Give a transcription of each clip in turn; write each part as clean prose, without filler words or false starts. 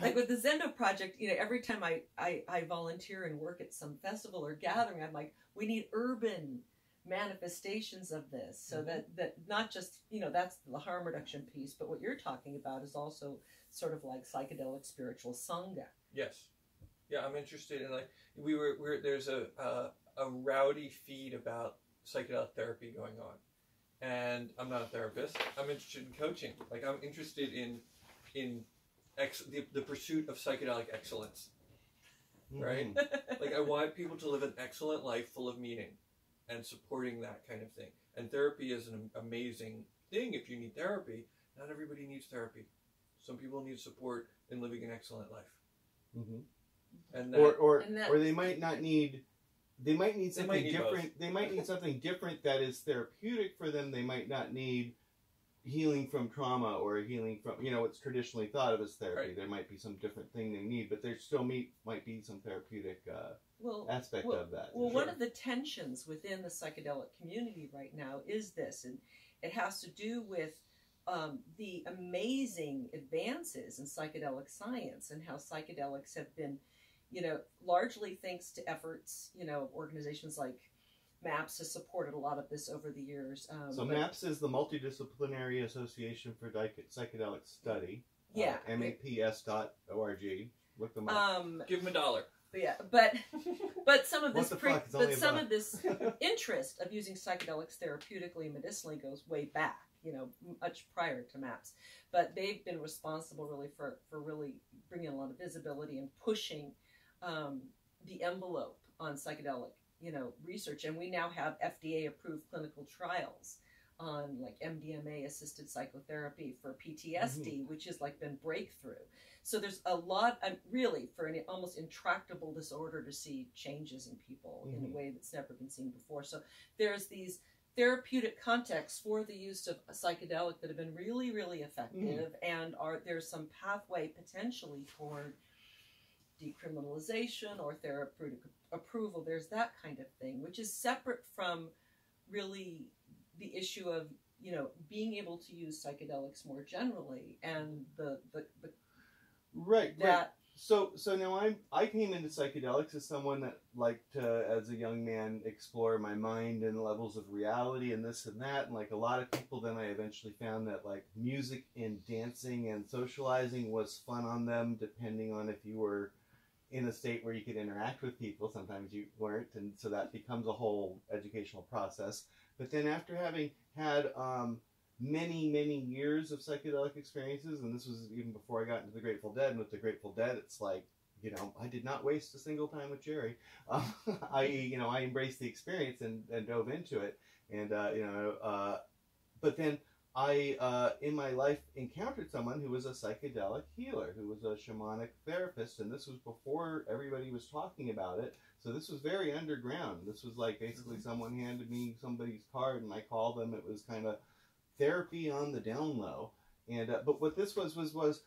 Like with the Zendo project, every time I volunteer and work at some festival or gathering, I'm like, we need urban manifestations of this, so that not just, that's the harm reduction piece, but what you're talking about is also sort of like psychedelic spiritual sangha. Yes. Yeah, I'm interested in, like, there's a rowdy feed about psychedelic therapy going on. And I'm not a therapist. I'm interested in coaching. Like, I'm interested in the pursuit of psychedelic excellence, right? Like, I want people to live an excellent life full of meaning and supporting that kind of thing. And therapy is an amazing thing if you need therapy. Not everybody needs therapy. Some people need support in living an excellent life. And that, or they might not need. They might need something different. Both. They might need something different that is therapeutic for them. They might not need healing from trauma or healing from, what's traditionally thought of as therapy. Right. There might be some different thing they need, but there still might be some therapeutic aspect of that. Well, one of the tensions within the psychedelic community right now is this, and it has to do with the amazing advances in psychedelic science and how psychedelics have been, largely thanks to efforts, organizations like MAPS has supported a lot of this over the years. So MAPS is the Multidisciplinary Association for Psychedelic Study. Yeah. MAPS.org. Look them up. Give them $1. Yeah, but some of this some of this interest of using psychedelics therapeutically and medicinally goes way back, much prior to MAPS. But they've been responsible really for really bringing a lot of visibility and pushing the envelope on psychedelic, research. And we now have FDA-approved clinical trials on like MDMA-assisted psychotherapy for PTSD, which has like been breakthrough. So there's a lot, really, for an almost intractable disorder to see changes in people in a way that's never been seen before. So there's these therapeutic contexts for the use of a psychedelic that have been really, really effective, and there's some pathway potentially toward decriminalization or therapeutic approval. There's that kind of thing, which is separate from really the issue of, being able to use psychedelics more generally, and the right. So now I came into psychedelics as someone that liked to, as a young man, explore my mind and levels of reality and this and that. And like a lot of people, then I eventually found that like music and dancing and socializing was fun on them, depending on if you were in a state where you could interact with people. Sometimes you weren't, and so that becomes a whole educational process. But then after having had many, many years of psychedelic experiences, and this was even before I got into the Grateful Dead, and with the Grateful Dead, it's like, I did not waste a single time with Jerry. I embraced the experience and dove into it, and but then I in my life encountered someone who was a psychedelic healer, who was a shamanic therapist, and this was before everybody was talking about it. So this was very underground. This was like basically someone handed me somebody's card and I called them. It was kind of therapy on the down low. And but what this was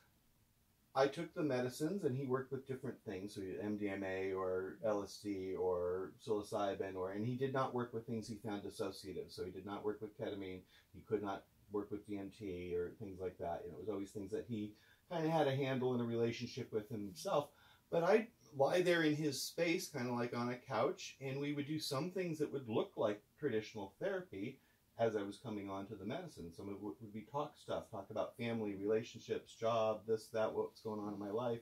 I took the medicines, and he worked with different things, so MDMA or LSD or psilocybin, and he did not work with things he found dissociative. So he did not work with ketamine. He could not work with DMT or things like that. It was always things that he kind of had a handle and a relationship with himself. But I'd lie there in his space, kind of like on a couch, and we would do some things that would look like traditional therapy as I was coming on to the medicine. Some of it would be talk about family, relationships, job, this, that, what's going on in my life.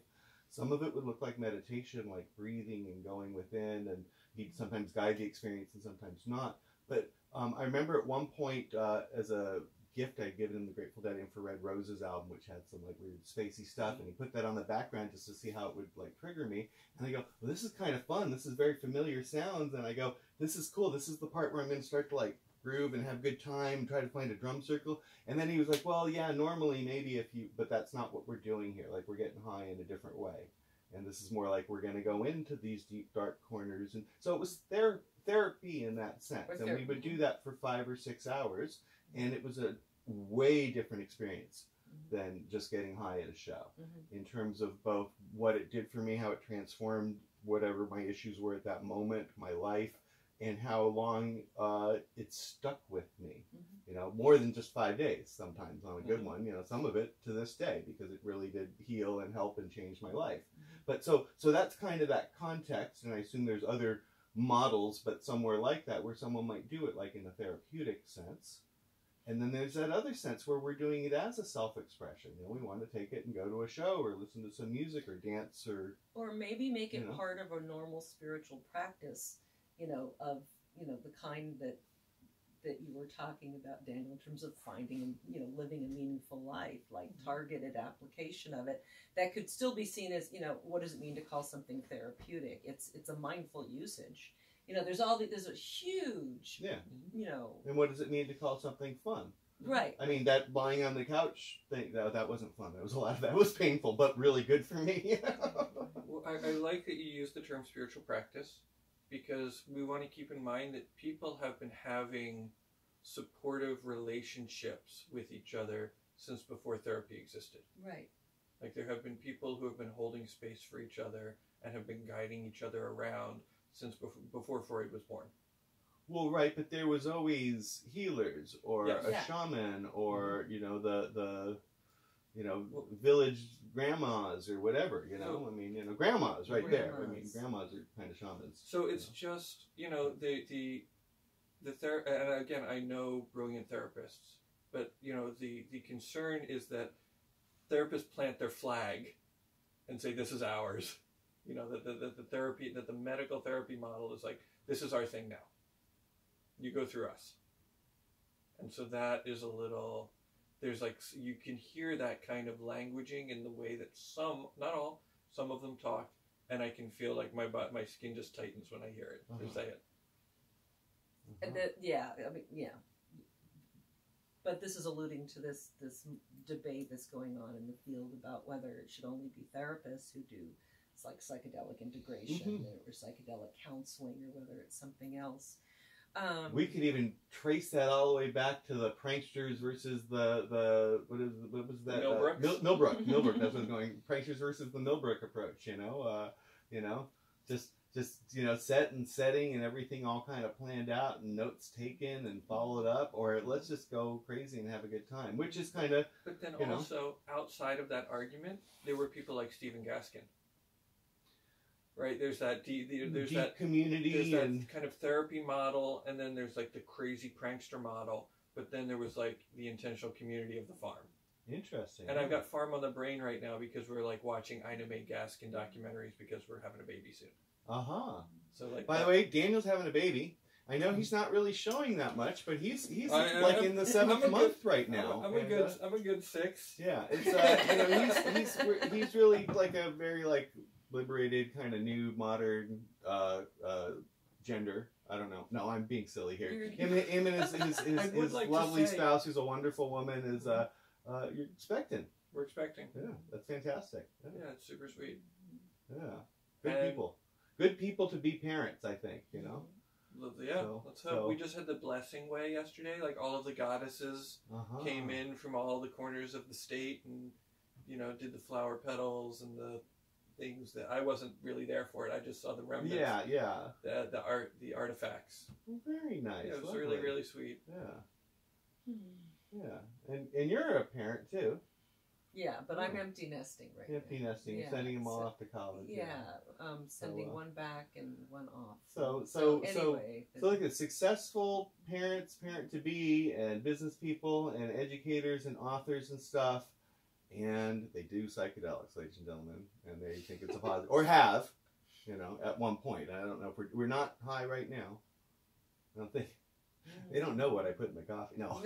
Some of it would look like meditation, like breathing and going within, and he'd sometimes guide the experience and sometimes not. But I remember at one point, as a gift, I'd given him the Grateful Dead Infrared Roses album, which had some like weird spacey stuff, and he put that on the background just to see how it would like trigger me. And I go, well, this is kind of fun. This is very familiar sounds. And I go, this is cool. This is the part where I'm going to start to like groove and have a good time, try to find a drum circle. And then he was like, well, yeah, normally maybe but that's not what we're doing here. Like, we're getting high in a different way. And this is more like we're going to go into these deep, dark corners. And so it was therapy in that sense. And we would do that for 5 or 6 hours. And it was a way different experience than just getting high at a show, in terms of both what it did for me, how it transformed whatever my issues were at that moment, my life, and how long it stuck with me. You know, more than just 5 days sometimes on a good one, you know, some of it to this day, because it really did heal and help and change my life. But so that's kind of that context, and I assume there's other models, but somewhere like that where someone might do it like in a therapeutic sense. And then there's that other sense where we're doing it as a self-expression. You know, we want to take it and go to a show or listen to some music or dance or maybe make it part of a normal spiritual practice, you know, of, you know, the kind that you were talking about, Daniel, in terms of finding and, you know, living a meaningful life, like targeted application of it, that could still be seen as, you know, what does it mean to call something therapeutic? It's a mindful usage. You know, there's a huge, you know. And what does it mean to call something fun? Right. I mean, that lying on the couch thing, that wasn't fun. That was a lot of that. It was painful, but really good for me. Well, I like that you use the term spiritual practice, because we want to keep in mind that people have been having supportive relationships with each other since before therapy existed. Right. Like, there have been people who have been holding space for each other and have been guiding each other around since before Freud was born. Well, right, but there was always healers or a shaman or, you know, the you know, village grandmas or whatever, you know. I mean, you know, grandmas right there. I mean, grandmas are kind of shamans. So it's just, you know, the and again, I know brilliant therapists, but, you know, the concern is that therapists plant their flag and say, this is ours. You know, that the therapy, that the medical therapy model is like, this is our thing now. You go through us. And so that is a little, there's like, you can hear that kind of languaging in the way that some, not all, some of them talk, and I can feel like my skin just tightens when I hear it. They say it. I mean, but this is alluding to this debate that's going on in the field about whether it should only be therapists who do like psychedelic integration or psychedelic counseling, or whether it's something else. We could even trace that all the way back to the Pranksters versus the what was that? Millbrook. Millbrook. That's what was going. Pranksters versus the Millbrook approach. You know, just you know, setting and everything all kind of planned out and notes taken and followed up, or let's just go crazy and have a good time, which is kind of. But then also outside of that argument, there were people like Stephen Gaskin. Right, there's that deep community, there's that and kind of therapy model, and then there's like the crazy prankster model. But then there was like the intentional community of the farm. Interesting. And I've got farm on the brain right now because we're like watching Ina May Gaskin documentaries because we're having a baby soon. So like, by the way, Daniel's having a baby. I know he's not really showing that much, but he's like in the 7th month right now. I'm a good 6. Yeah, it's you know, he's really like a very like liberated kind of new modern gender. I don't know. No, I'm being silly here. Him and his like lovely spouse, who's a wonderful woman, is you're expecting. We're expecting. Yeah, that's fantastic. Yeah, it's super sweet. Yeah, good people. Good people to be parents, I think. You know. Yeah, let's hope. We just had the blessing way yesterday. Like, all of the goddesses came in from all the corners of the state and, you know, did the flower petals and the things that I wasn't really there for it. I just saw the remnants. Yeah. The artifacts. Very nice. Yeah, it was really, really sweet. Yeah. Yeah. And you're a parent too. Yeah, but I'm empty nesting right now. Empty nesting, sending them all off to college. Sending one back and one off. So anyway, look at successful parents, parent to be, and business people, and educators, and authors and stuff, and they do psychedelics, ladies and gentlemen, and they think it's a positive, or have, you know, at one point. I don't know if we're not high right now. I don't think they don't know what I put in my coffee. No.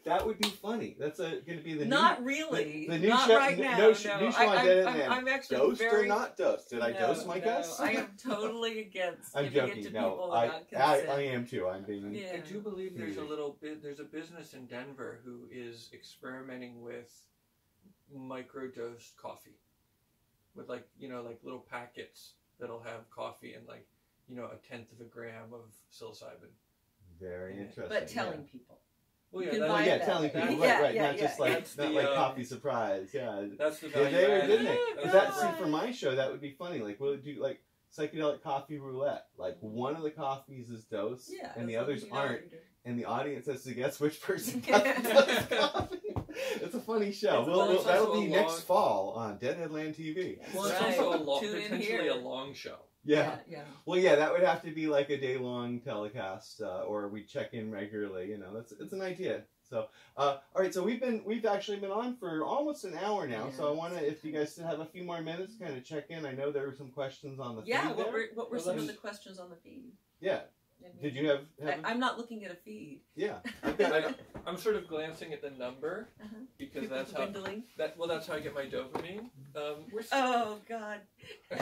That would be funny. That's going to be the not new, really. The new not show, right now. New show on Deadheadland. I'm actually dosed very... or not dosed? Did I dose my guests? I am totally against I'm giving joking. it to people I without consent. I am too. I'm being. Yeah. I do believe there's a business in Denver who is experimenting with microdosed coffee, with like, you know, like little packets that'll have coffee and like, you know, 1/10 of a gram of psilocybin. Very interesting. But telling people. Well, telling people, right, not just like coffee surprise, That's the value add. Didn't they? See, for my show, that would be funny. Like, we'll do like psychedelic coffee roulette. Like one of the coffees is dosed, and the others aren't. And the audience has to guess which person got the coffee. It's a funny show. That'll be next fall on Deadheadland TV. Well, it's also potentially a long show. Yeah. Well, yeah, that would have to be like a day-long telecast, or we check in regularly. It's an idea. So, all right. So we've actually been on for almost an hour now. Yeah. So I want to, if you guys still have a few more minutes, kind of check in. I know there were some questions on the feed. Yeah. What were some of the questions on the feed? Yeah. Did you have I'm not looking at a feed. Yeah. I'm sort of glancing at the number because that's how that's how I get my dopamine. Oh God. I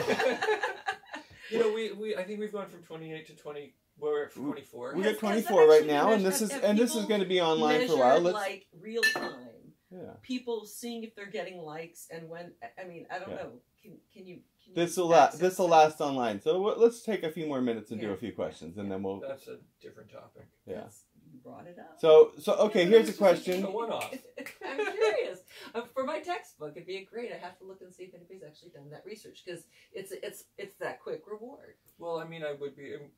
think we've gone from 28 to 20. We're at 24. We're at 24 right now, and this is going to be online for a while. Like real time. Yeah. People seeing if they're getting likes and when. I mean, I don't know. Can you? This will last online. So let's take a few more minutes and do a few questions, and then we'll. That's a different topic. Yeah. You brought it up. So okay. Here's a question. A one-off. I'm curious. For my textbook, it'd be great. I have to look and see if anybody's actually done that research because it's that quick reward. Well, I mean,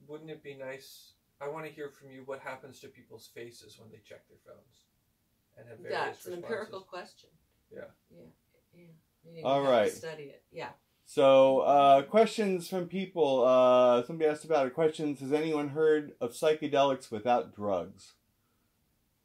wouldn't it be nice? I want to hear from you what happens to people's faces when they check their phones, and have various That's an empirical question. Yeah. All right. Study it. Yeah. So, questions from people. Somebody asked about it. Questions. Has anyone heard of psychedelics without drugs?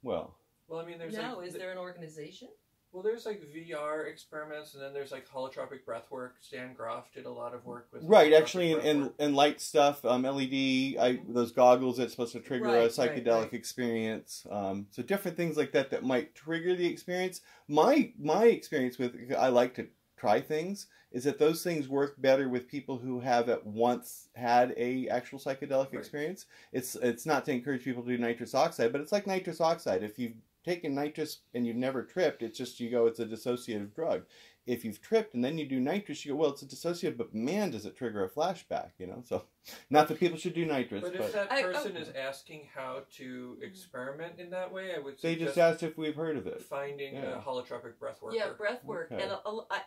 Well, I mean, there's is there an organization? Well, there's like VR experiments, and then there's like holotropic breath work. Stan Groff did a lot of work with. Right, actually, in light stuff, LED, those goggles that's supposed to trigger a psychedelic experience. So different things like that might trigger the experience. My experience with, I like to try things, is that those things work better with people who have at once had a actual psychedelic experience. It's not to encourage people to do nitrous oxide, but it's like nitrous oxide. If you've taken nitrous and you've never tripped, it's just it's a dissociative drug. If you've tripped and then you do nitrous, you go, well, it's a dissociative, but man, does it trigger a flashback, So, not that people should do nitrous. But if that person is asking how to experiment in that way, I would suggest... They just asked if we've heard of it. Finding a holotropic breath worker. Yeah, breath work. Okay.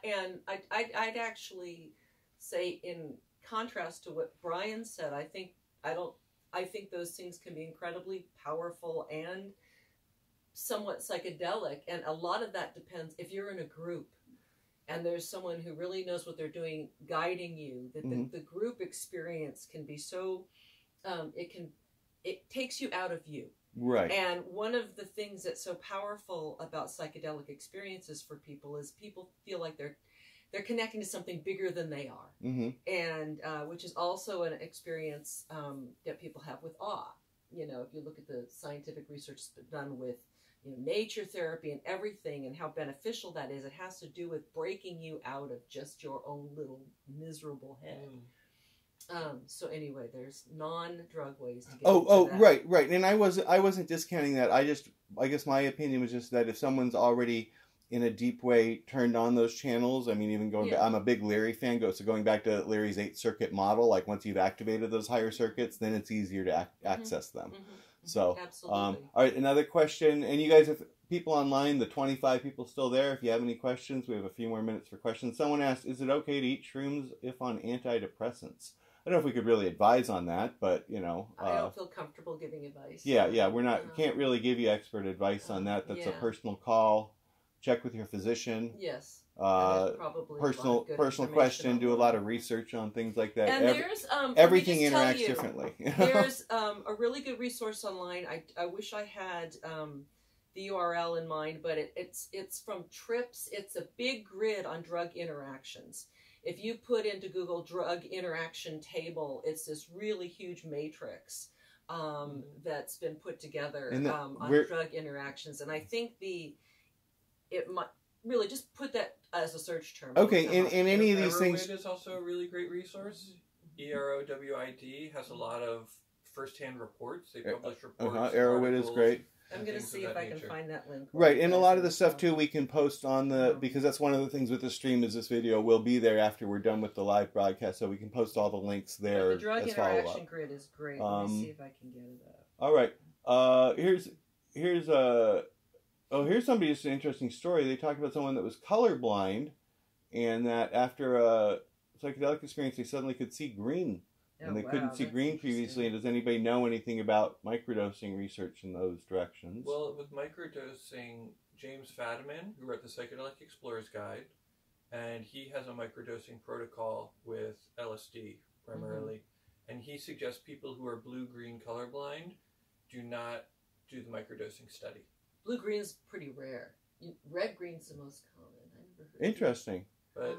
And I'd actually say, in contrast to what Brian said, I think those things can be incredibly powerful and somewhat psychedelic, and a lot of that depends if you're in a group and there's someone who really knows what they're doing guiding you, that the group experience can be so it takes you out of you. Right. And one of the things that's so powerful about psychedelic experiences for people is people feel like they're connecting to something bigger than they are. Mm-hmm. And which is also an experience that people have with awe. If you look at the scientific research done with nature therapy and everything and how beneficial that is, it has to do with breaking you out of just your own little miserable head. So anyway, there's non-drug ways to get into that. Right. And I wasn't discounting that. I guess my opinion was just that if someone's already in a deep way turned on those channels, I mean, even going back, I'm a big Leary fan, going back to Leary's 8-circuit model, like once you've activated those higher circuits, then it's easier to access them. Mm-hmm. So, absolutely. All right, another question, and you guys have people online, the 25 people still there. If you have any questions, we have a few more minutes for questions. Someone asked, is it okay to eat shrooms if on antidepressants? I don't know if we could really advise on that, but, I don't feel comfortable giving advice. Yeah, we're can't really give you expert advice on that. That's a personal call. Check with your physician. Yes. Personal question. Do a lot of research on things like that. And there's everything interacts differently. There's a really good resource online. I wish I had the URL in mind, but it's from TRIPS. It's a big grid on drug interactions. If you put into Google drug interaction table, it's this really huge matrix that's been put together on drug interactions, and I think it might. Really, just put that as a search term. Okay, and any of these things... Erowid is also a really great resource. EROWID has a lot of first-hand reports. They publish reports. Erowid is great. I'm going to see if I can find that link. Right, and a lot of the stuff, too, we can post on because that's one of the things with the stream is this video will be there after we're done with the live broadcast, so we can post all the links there. The drug interaction grid is great. Let me see if I can get it up. All right. Here's somebody's interesting story. They talked about someone that was colorblind, and that after psychedelic experience, they suddenly could see green. And they couldn't see that's green previously. And does anybody know anything about microdosing research in those directions? Well, with microdosing, James Fadiman, who wrote the Psychedelic Explorer's Guide, and he has a microdosing protocol with LSD primarily. And he suggests people who are blue-green colorblind do not do the microdosing study. Blue-green's pretty rare. Red-green's the most common. I never heard Interesting.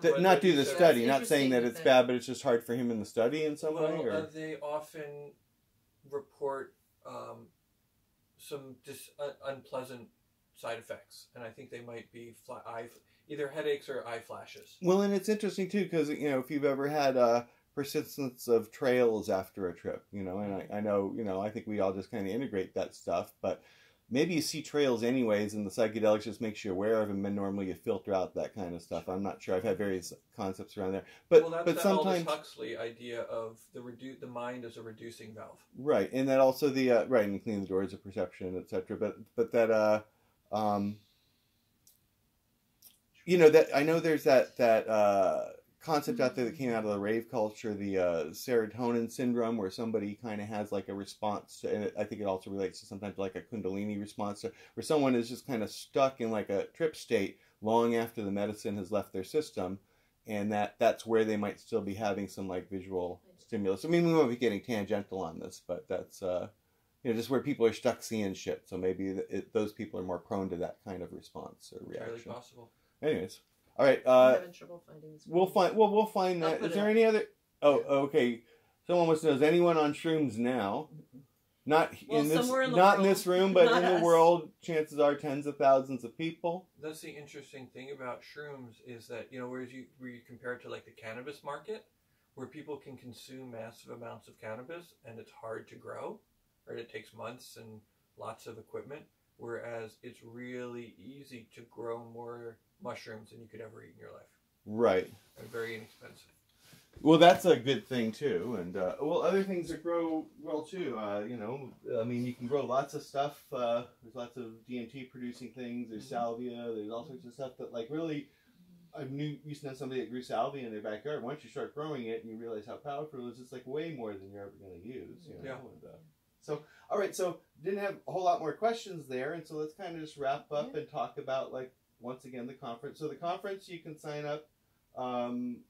But not do the study, not saying that it's that bad, but it's just hard for him in the study in some way? Or? They often report some unpleasant side effects, and I think they might be either headaches or eye flashes. Well, and it's interesting, too, because, if you've ever had persistence of trails after a trip, and I know, I think we all just kind of integrate that stuff, but maybe you see trails anyways, and the psychedelics just makes you aware of them, and normally you filter out that kind of stuff. I'm not sure. I've had various concepts around there, but that's sometimes Aldous Huxley idea of the mind as a reducing valve. Right, and that also the and clean the doors of perception, etc. But that that I know there's that concept out there that came out of the rave culture, the serotonin syndrome, where somebody kind of has like a response to, and I think it also relates to sometimes like a Kundalini response, where someone is just kind of stuck in like a trip state long after the medicine has left their system, and that's where they might still be having some like visual stimulus. I mean, we won't be getting tangential on this, but that's just where people are stuck seeing shit. So maybe those people are more prone to that kind of response or reaction. Entirely possible. Anyways. All right. I'm having trouble finding this. We'll find that. Is there any other? Oh, okay. Someone wants to know: is anyone on shrooms now? Not in this room, but in the world. Chances are, tens of thousands of people. That's the interesting thing about shrooms is that where you compare it to like the cannabis market, where people can consume massive amounts of cannabis and it's hard to grow, right? It takes months and lots of equipment. Whereas it's really easy to grow more mushrooms than you could ever eat in your life. Right. And very inexpensive. Well, that's a good thing too. And other things that grow well too. I mean, you can grow lots of stuff. There's lots of DMT producing things. There's salvia. There's all sorts of stuff that like really. I used to know somebody that grew salvia in their backyard. Once you start growing it and you realize how powerful it is, it's like way more than you're ever going to use. Yeah. So, all right, so didn't have a whole lot more questions there, and so let's kind of just wrap up and talk about, like, once again, the conference. So the conference, you can sign up.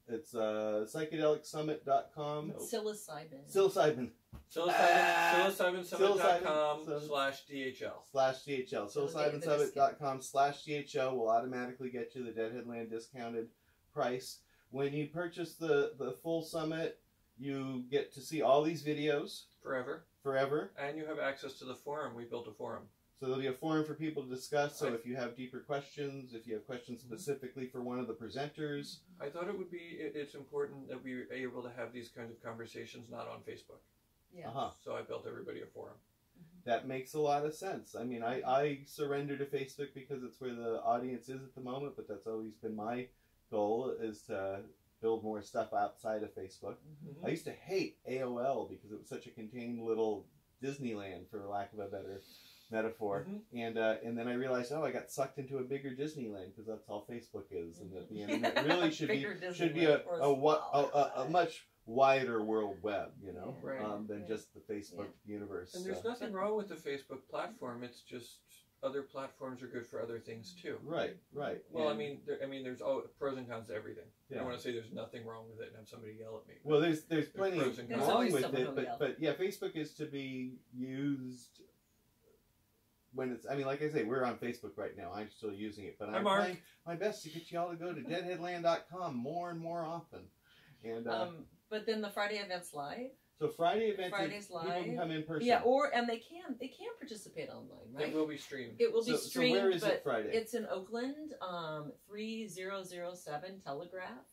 It's psychedelicsummit.com. Psilocybin. Psilocybinsummit.com/DHL. Psilocybinsummit.com/DHL will automatically get you the Deadheadland discounted price. When you purchase the full summit, you get to see all these videos. Forever. And you have access to the forum. We built a forum. So there'll be a forum for people to discuss. So if you have deeper questions, if you have questions specifically for one of the presenters. I thought it's important that we are able to have these kinds of conversations not on Facebook. Yeah. So I built everybody a forum. That makes a lot of sense. I mean, I surrender to Facebook because it's where the audience is at the moment, but that's always been my goal, is to build more stuff outside of Facebook. I used to hate AOL because it was such a contained little Disneyland, for lack of a better metaphor. And then I realized, I got sucked into a bigger Disneyland because that's all Facebook is, and that the internet really should be a much wider world web, than just the Facebook universe. And there's nothing wrong with the Facebook platform. It's just other platforms are good for other things too. Right. Well, I mean, there's pros and cons to everything. Yeah. I don't want to say there's nothing wrong with it and have somebody yell at me. Well, there's plenty wrong with it, but yeah, Facebook is to be used when it's. I mean, like I say, we're on Facebook right now. I'm still using it, but I'm trying my best to get y'all to go to deadheadland.com more and more often. And but then the Friday event's live. So Friday's live. People can come in person. Yeah, and they can participate online, right? It will be streamed. It will be streamed. So where is it Friday? It's in Oakland, 3007 Telegraph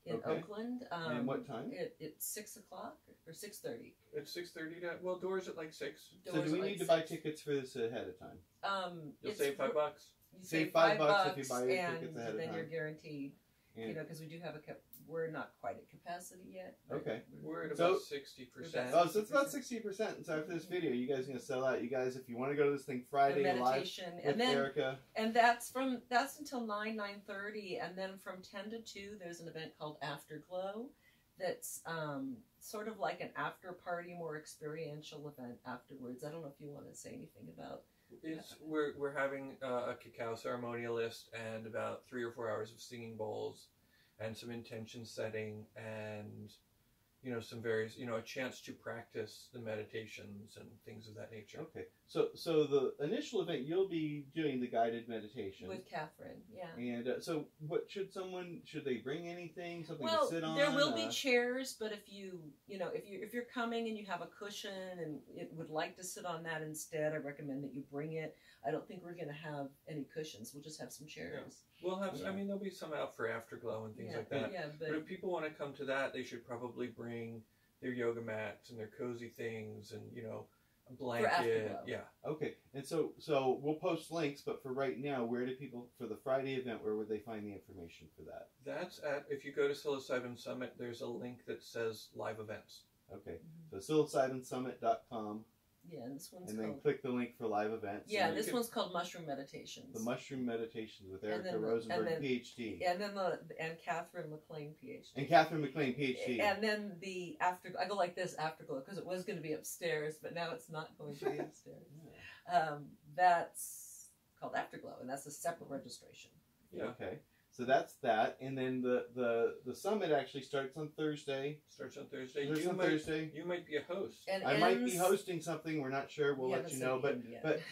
in Oakland. And what time? It's 6 o'clock or 6:30. It's 6:30. Well, doors at like 6. So do we need to buy tickets for this ahead of time? You'll save $5. You save $5 if you buy your tickets ahead of time. And then you're guaranteed. Because we do have we're not quite at capacity yet. Okay. We're at about 60%. Oh, so it's about 60%. So after this video, you guys are going to sell out. You guys, if you want to go to this thing Friday live with Erika. And that's until 9:30. And then from 10 to 2, there's an event called Afterglow. that's sort of like an after party, more experiential event afterwards. I don't know if you want to say anything about. We're having a cacao ceremonialist and about 3 or 4 hours of singing bowls, and some intention setting, and some various, a chance to practice the meditations and things of that nature. Okay. So the initial event, you'll be doing the guided meditation. With Catherine, yeah. And so what should they bring anything, something to sit on? There will be chairs, but if you're coming and you have a cushion and it would like to sit on that instead, I recommend that you bring it. I don't think we're going to have any cushions. We'll just have some chairs. Yeah. We'll have, there'll be some out for afterglow and things like that. Yeah, but if people want to come to that, they should probably bring their yoga mats and their cozy things and, a blanket. Yeah. Okay. And so we'll post links, but for right now, where do people, for the Friday event, where would they find the information for that? That's if you go to Psilocybin Summit, there's a link that says live events. Okay. So psilocybinsummit.com. Yeah, and this one's and then click the link for live events. Yeah, this one's called Mushroom Meditations. The Mushroom Meditations with Erika Rosenberg, Ph.D. And then and Catherine McLean, Ph.D. And Catherine McLean, Ph.D. And then the I go like this, afterglow, because it was going to be upstairs, but now it's not going to be upstairs. That's called Afterglow, and that's a separate registration. Yeah. Okay. So that's that, and then the summit actually starts on Thursday. You might be a host. I might be hosting something. We're not sure. We'll let you know. But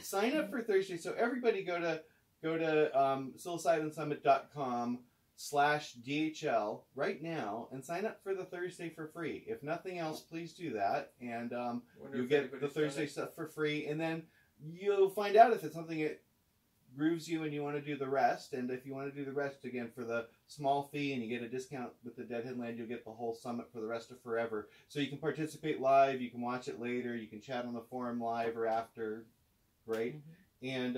sign up for Thursday. So everybody go to psilocybinsummit.com/DHL right now and sign up for the Thursday for free. If nothing else, please do that, and you'll get the Thursday stuff for free, and then you'll find out if it's something that grooves you and you want to do the rest. And if you want to do the rest, again, for the small fee and you get a discount with the Deadheadland, you'll get the whole summit for the rest of forever. So you can participate live, you can watch it later, you can chat on the forum live or after. Great. And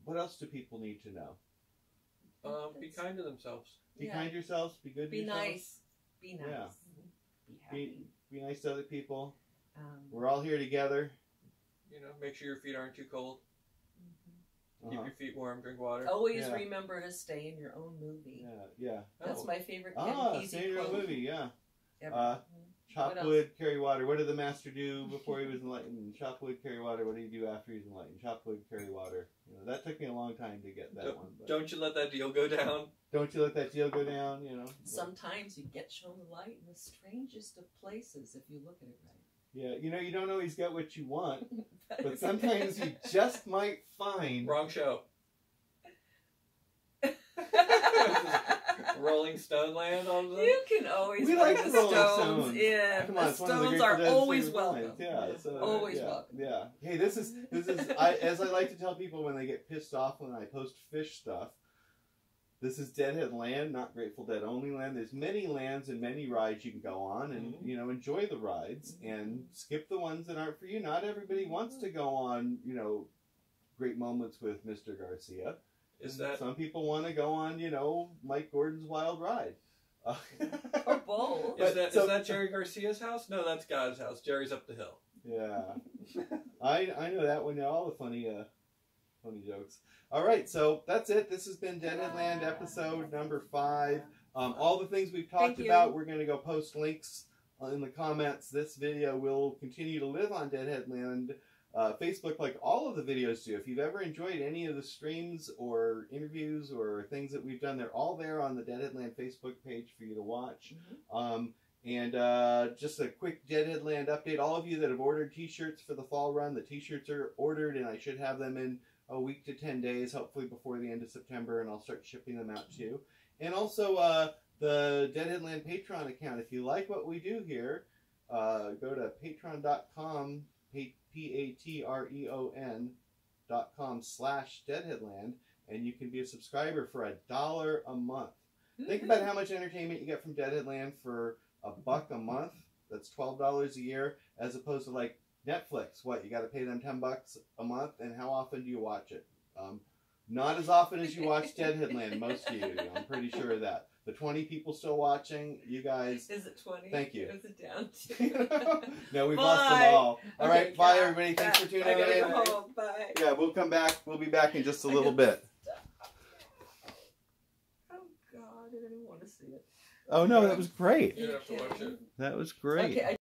what else do people need to know? Be kind to themselves. Be kind to yourselves. Be good to yourselves. Be nice. Yeah. Be happy. Be nice to other people. We're all here together. Make sure your feet aren't too cold. Keep your feet warm, drink water. Always remember to stay in your own movie. Yeah. That's my favorite. Stay in your own movie, yeah. Chop wood, carry water. What did the master do before he was enlightened? Chop wood, carry water. What did he do after he was enlightened? Chop wood, carry water. That took me a long time to get that one. But don't you let that deal go down. Don't you let that deal go down, Sometimes you get shown the light in the strangest of places if you look at it right. Yeah, you don't always get what you want, but sometimes you just might find... Wrong show. Rolling Stone land on them? You can always find the Stones. Yeah, come on, the Stones are always welcome. Yeah, always welcome. Yeah. Hey, this is as I like to tell people when they get pissed off when I post fish stuff, this is Deadheadland, not Grateful Dead only land. There's many lands and many rides you can go on and, enjoy the rides and skip the ones that aren't for you. Not everybody wants to go on, great moments with Mr. Garcia. Some people want to go on, Mike Gordon's Wild Ride. Or both. Is that Jerry Garcia's house? No, that's God's house. Jerry's up the hill. Yeah. I know that one. All the funny jokes. All right, so that's it. This has been Deadheadland episode number 5. All the things we've talked about, we're going to go post links in the comments. This video will continue to live on Deadheadland Facebook, like all of the videos do. If you've ever enjoyed any of the streams or interviews or things that we've done, they're all there on the Deadheadland Facebook page for you to watch. And just a quick Deadheadland update. All of you that have ordered t-shirts for the fall run, the t-shirts are ordered, and I should have them in a week to 10 days, hopefully before the end of September, and I'll start shipping them out to you. And also the Deadheadland Patreon account. If you like what we do here, go to patreon.com, patreon.com/Deadheadland, and you can be a subscriber for $1 a month. Think about how much entertainment you get from Deadheadland for $1 a month. That's $12 a year, as opposed to like Netflix. What, you got to pay them $10 a month, and how often do you watch it? Not as often as you watch Deadheadland. Most of you do. I'm pretty sure of that. The 20 people still watching, you guys. Is it 20? Thank you. Or is it down to? No, we've lost them all. All right, bye everybody. Thanks for tuning in. I gotta go home. Bye. Yeah, we'll come back. We'll be back in just a little bit. Oh God, I didn't want to see it. Oh no, that was great. You have to watch it. That was great. Okay,